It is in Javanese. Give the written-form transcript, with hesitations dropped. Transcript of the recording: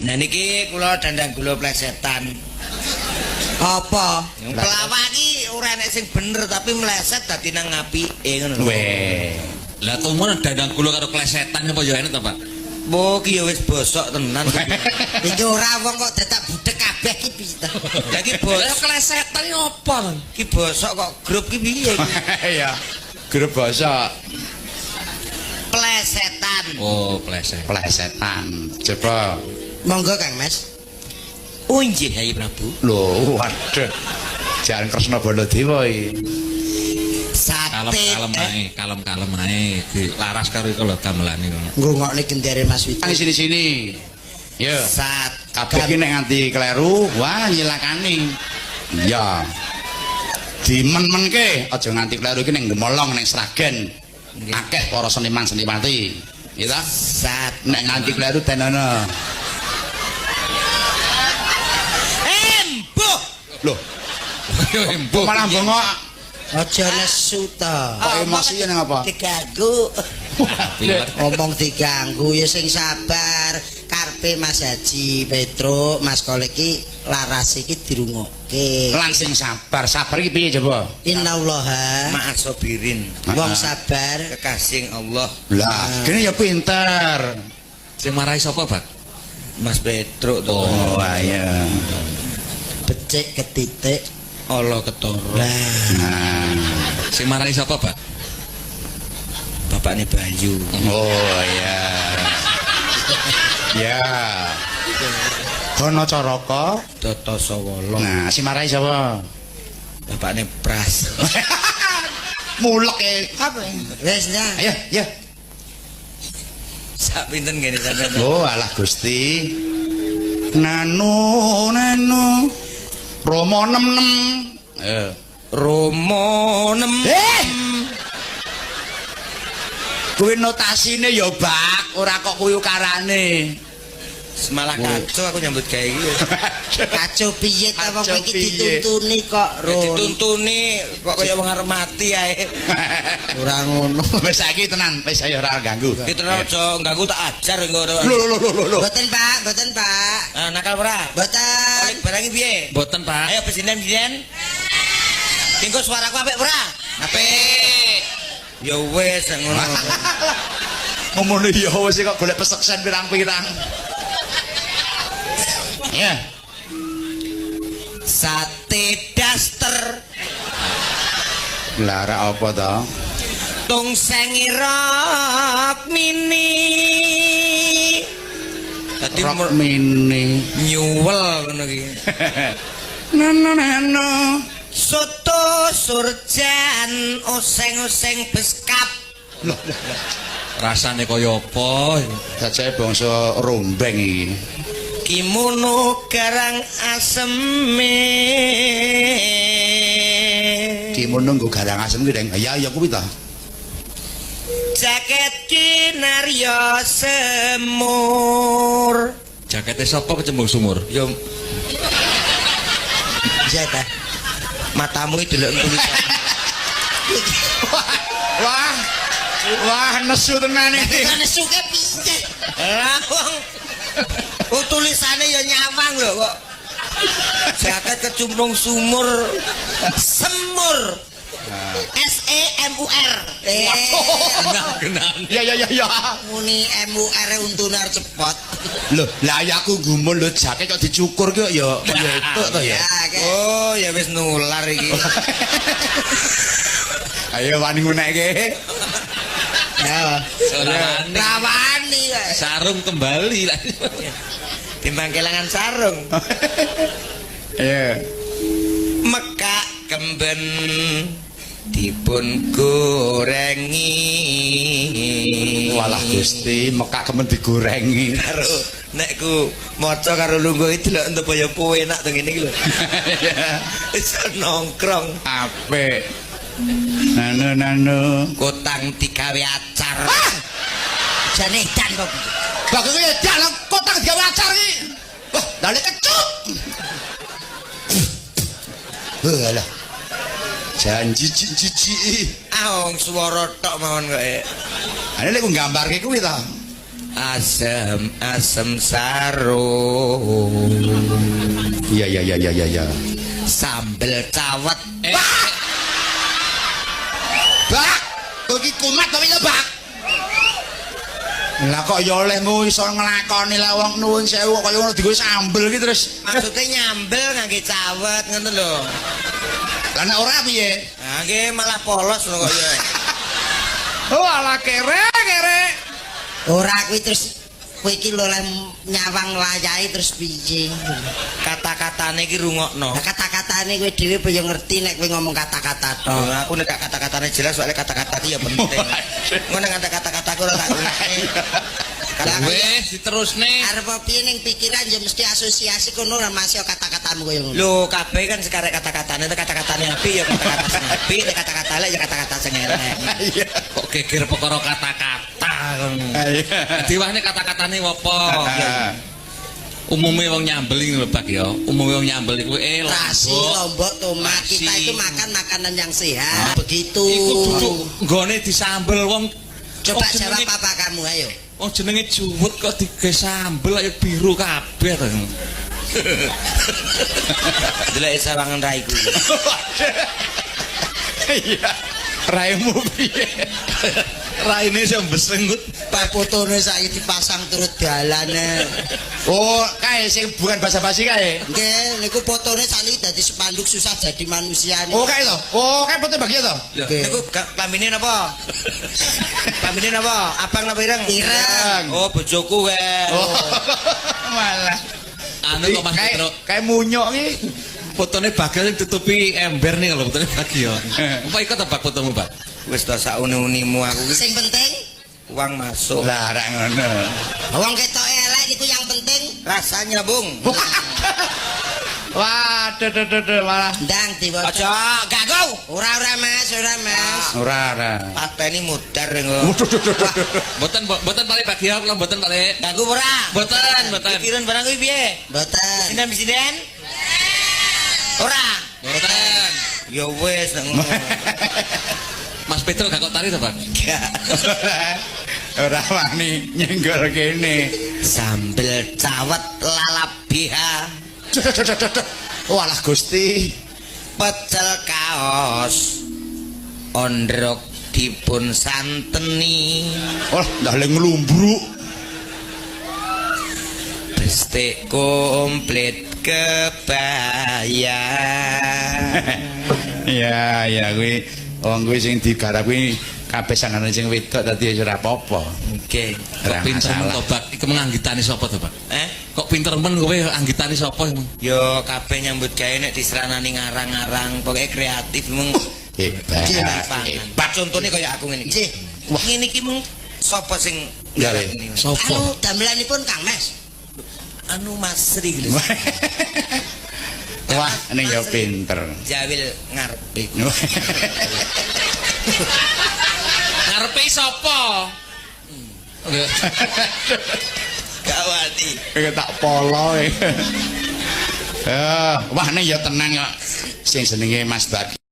Nah niki kula dandang gula plesetan. Apa? Pelawak iki ora enek sing bener tapi meleset dadi nang ngapike ngono lho. Weh. Lah tumun dandang kula karo klesetan apa ya enak to, Pak? Mbok ki ya wis bosok tenan. Iki ora wong kok dadak budek kabeh ki piye to? Ya ki bosok Klesetan iki apa? ki bosok kok grup ki piye iki? Iya. Grup bosok. Plesetan. Oh, pleset. Plesetan. Coba. Monggo Kang Mas. Oh nggih Hai Prabu. Lho, waduh. Jangan Kresna Baladewa iki. Sate. Kalem-kalem ae. Dilaras karo iku lho gamelane ngono. Ngrungokne gendere Mas Wito. Nang sini-sini. Ya. Sat Kabeh iki nek nganti kleru, wah nyilakani. Iya. Dimen-menke aja nganti kleru iki ning Gemolong ning Sragen. Akeh para seniman-senimati. Ya ta? sat Nek nganti kleru tenono. embuh. Loh, Embuh. malah bengok. Aja nesu to. Kok emosi ning apa? Diganggu. Pilar. Ngomong diganggu ya sing sabar. Karpe Mas Haji Petro, Mas Kolek iki laras iki dirungokke. Lan sing sabar, sabar iki piye coba? Innallaha Maaf sobirin. wong sabar Kekasih Allah Lah, kene ya pinter. Sing marahi sapa, Pak? Mas Petruk to. Oh, iya. becik ketitik. Allah ketara. Lah, Nah. Sing marahi sapa, Pak? Bapakne Bayu. Oh, iya. Ya. Kono Caraka. Toto Sawala. Nah, si marahi sapa? Bapakne Pras. Mulek e. apa? Wes ya. Ayo, ya. Sak pinten ngene sampean. Oh, alah Gusti. Nanu. Romo 66. Romo 6. Kuwi notasine ya bak, ora kok kuwi ukarane. Semalah kacau aku nyambut gawe iki. Kacau piye ta wong Kacau iki piye? dituntuni kok, Ron. Dituntuni kok kaya wong arep mati ae. Ora ngono. Wis saiki tenan, wis ayo ora ganggu. Kita aja ganggu tak ajar engko. Lho. Mboten, Pak, mboten, Pak. Ah nakal ora? Mboten. Balik barang iki piye? Mboten, Pak. Ayo presiden. Engko suaraku apik ora? Apik. Ya wis ngono. Ngomongnya ya wis kok golek peseksen pirang-pirang. Ya. Sate daster Lara apa to? tungseng rok mini. Dadi Rock mini. nyuwel ngono iki. Nano. Soto surjan oseng-oseng beskap. Loh, Rasane kaya apa? sajae bangsa rombeng iki. Kimono garang aseme. Kimono nggo garang asem ki, Deng. Ya kuwi ta. Jaket kinarya semur. Jakete sapa kecembung sumur? Yo Iya ta. matamu iki delok tulisan. Wah, nesu tenan iki. Kan nesuke piye? Lah wong tulisane ya nyawang lho kok. Jaket kecemplung sumur semur. SEMUR. Genang. Ya. Muni MUR untune arep cepot. Loh, lah ya aku gumun lho jaket kok dicukur ki ya entuk to ya. Oh, ya wis nular iki. Ayo wani ngunekke. Ya. Sarane. Rawani kok. Sarung kembali lah. Timbang kelangan sarung. Iya. Mekak kemben dipun gorengi. Walah Gusti, mekak kemen digorengi. Karo nek ku maca karo lungguh iki delok entuk ya kowe enak to ngene iki lho. Iso nongkrong. Apik. Nano. Kotang digawe acar. Jane dan kok. Bagus ya jalan kotak digawe acar iki. Wah, lali kecut. Alah. Janji cici. Ah wong swara tok mawon kok. Ane lek nggambarke kuwi ta. asem sarung, Iya. sambel cawet. Bak, kowe iki kumat to ya, Bak? Lah kok ya olehmu iso nglakoni lah wong nuwun sewu kaya ngono digo sambel iki terus. Maksudnya nyambel ngangge cawet ngono lho. Lah nek ora piye? Nah, nggih malah polos lho kok ya. Oh, ala kere. Ora kuwi terus kowe iki lho lem nyawang layahi terus piye? Kata-katane iki rungokno. Nah, kata-katane kowe dhewe ya ngerti nek kowe ngomong kata-kata tok. Oh, aku nek kata-katane jelas soalnya kata-kata iki ya penting. Ngono nganti kata-kataku ora tak gunakne. Wes diterusne. Arep piye ning pikiran ya mesti asosiasi kono ora masih kata-katamu koyo ngono. Lho, kabeh kan sekarek kata-katane kata-katane apik ya kata-kata sing apik, nek kata-kata elek ya kata-kata sing elek. Iya. Kok geger perkara kata-kata ngono. Iya. Diwahne kata-katane apa? Umume wong nyambel iki lho Pak ya. Umume wong nyambel iku Rasi, lombok, tomat. Kita itu makan makanan yang sehat. Begitu. Iku duduk nggone disambel wong. Coba Wong jawab jenenge- apa kamu ayo. Wong jenenge juwet kok dige sambel ayo biru kabeh to. Delok sawangan raiku. Iya. Raimu piye? Raine sing besenggut. Pak fotone saiki dipasang turut dalane. Oh, kae sing bukan basa-basi kae. Nggih, niku fotone sakniki dadi spanduk susah jadi manusia niku. Oh, kae to. Oh, kae foto bagian to. Nggih. Niku klambine napa? Klambine napa? Abang napa ireng? Ireng. Oh, bojoku wae. Oh. Malah. Anu kok Mas Petro. Kae munyok iki. Fotone bagian sing tutupi ember nih kalau fotone bagian. Apa ikut apa fotomu, Pak? Wis to sak uni-unimu aku ki Sing penting uang masuk. Lah ra ngono. wong ketok elek niku yang penting Rasanya, Bung. Waduh, malah. ndang diwaca. Aja ganggu. Ora Mas. Ora. Pateni mudar engko. Boten paling bagian kula boten paling. Ganggu ora? Boten. Pikiran barang kuwi piye? Mboten. Sinden? Ora. Boten. Ya wis nek ngono. Mas Petro gak kok tari to, Pak? Ora wani nyenggol kene. Sambel cawet lalap biha. Walah Gusti. Pecel kaos ondrok dipun santeni. Oh, ndale nglumbruk. Bestik komplit kebaya. Iya kuwi wong kuwi sing digarap kuwi kabeh sangane sing wedok dadi ora apa-apa. Oke. Kok pinter men to, Pak? Iku menganggitani sapa to, Pak? Kok pinter men kowe anggitani sapa? Yo kabeh nyambut gawe nek diseranani ngarang-ngarang, pokoke kreatif mung Hebat. hebat. Contone kaya aku ngene iki. Nggih. Wah, ngene iki mung sapa sing Gawe. Sapa? Anu damelanipun Kang Mas. anu Masri lho. Wah, ning ya pinter. Jawil ngarepe. Ngarepe sapa? Gawati. Kayak tak polo. Wah, ning ya tenang kok. Sing jenenge Mas Bagi